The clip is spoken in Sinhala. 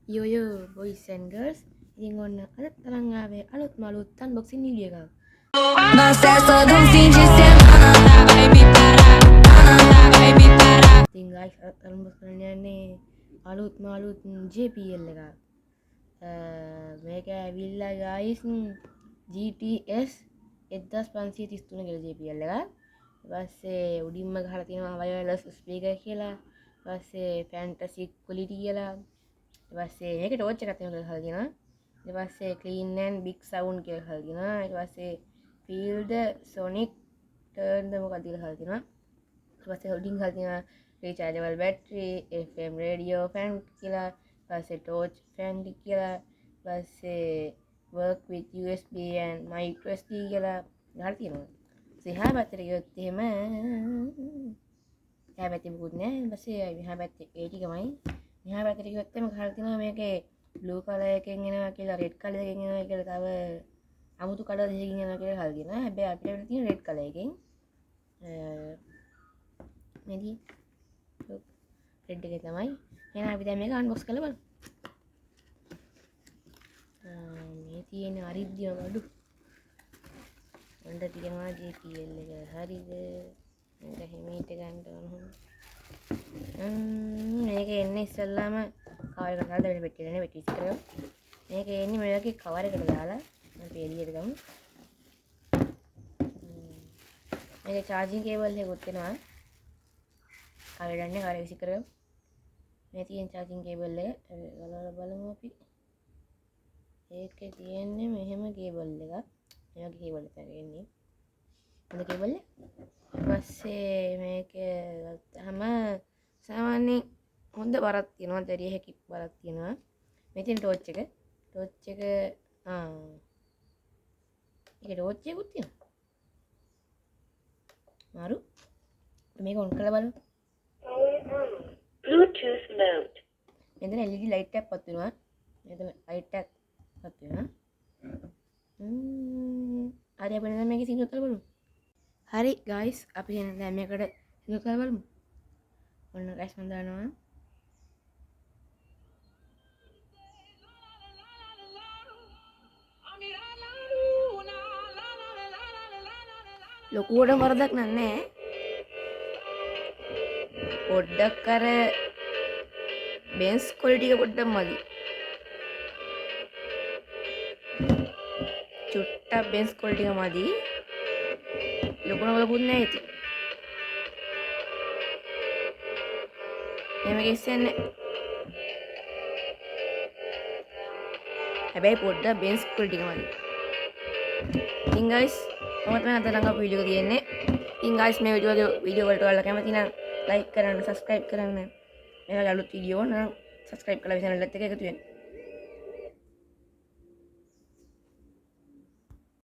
Yo boys and girls, ඉතින් ඔන්න අද තරම් ආවේ අලුත්ම අලුත් unboxing වීඩියෝ එකක්. ඉතින් guys unbox කරන්න යන්නේ අලුත්ම අලුත් JPL එකක්. මේක ඇවිල්ලා guys GTS 1533 කියලා JPL එකක්. ඊට පස්සේ උඩින්ම ගහලා තියෙනවා wireless speaker කියලා. ඊට පස්සේ fantasy quality කියලා. ඊට පස්සේ මේක ටෝච් එකක් තියෙනවා කියලා තියෙනවා. ඊට පස්සේ clean and big sound කියලා හදලා තියෙනවා. ඊට පස්සේ feel the sonic turn the මොකක්ද කියලා හදලා තියෙනවා. ඊට පස්සේ holding හදලා තියෙනවා rechargeable battery, FM radio fan කියලා. ඊට පස්සේ torch fan කියලා. ඊට පස්සේ work with USB and micro SD කියලා ගහලා තියෙනවා. එහා පැත්තට ගියොත් එහෙම එහා පැත්තේ මොකුත් නැහැ. ඊට පස්සේ මෙහා පැත්තේ ඒ ටිකමයි. මෙහා පැත්තට ගියොත් එහෙම ගහලා තියෙනවා මේකේ blue color එකෙන් එනවා කියලා red color එකෙන් එනවා කියලා තව අමුතු color දෙකකින් එනවා කියලා හල් කියනවා. හැබැයි අපිට වෙලා තියෙන red color එකෙන් මේදී red එකේ තමයි. එහෙනම් අපි දැන් මේක unbox කරලා බලමු. මේ තියෙන අරිද්දියම අඩු. හොඳ තියෙනවා JPL එක. හරිද? මේක හිමීට ගන්න ඕන. මේක එන්නේ ඉස්සල්ලාම කවර් එකට දාලා දෙවෙනි පෙට්ටියට නේ පෙට්ටිය ඉස්සරහ. මේක එන්නේ මේ වගේ කවර් එකට දාලා අපි එළියට ගමු. මේක charging cable එකකුත් එනවා. කවර් ගන්න කවර් විසි කරගමු. මේ තියෙන charging cable එක ගලවලා බලමු අපි. ඒකේ තියෙන්නේ මෙහෙම cable එකක්. මේ වගේ cable එකක් එන්නේ. මොන cable එක? ඊපස්සේ මේක ගත්තාම සාමාන්‍යයෙන් හොඳ බරක් තියෙනවා, දැරිය හැකි බරක් තියෙනවා. මේ තියෙන ටෝච් එක. ටෝච් එක ඒක ටෝච් එකකුත් තියෙනවා. මාරු. මේක ඔන් කරලා බලමු. Bluetooth mode. මෙතන LED light එකක් පත් වෙනවා. මෙතන light එකක් පත් වෙනවා. හරි අපි දැන් මේකේ සිංගල් කරලා බලමු. හරි guys අපි දැන් මේකට සිංගල් කරලා බලමු. ඔන්න guys මම දානවා. ලොකුවට වරදක් නැහැ. පොඩ්ඩක් අර බේස් ක්වොලිටි එක පොඩ්ඩක් මදි. චුට්ටක් බේස් ක්වොලිටි එක මදි. ලොකුවට නැහැ ඉතින්. මේක ඉස්සෙන්නේ. හැබැයි පොඩ්ඩක් බේස් ක්වොලිටි එක මදි. ඉතින් guys කොහොමද මම අද ළඟ වීඩියෝ එක තියෙන්නේ. ඉතින් guys මේ වීඩියෝ වලට ඔයාලා කැමති නම් like කරන්න, subscribe කරන්න. මේ වගේ අලුත් වීඩියෝ නම් subscribe කරලා channel එකත් එක්ක එකතු වෙන්න.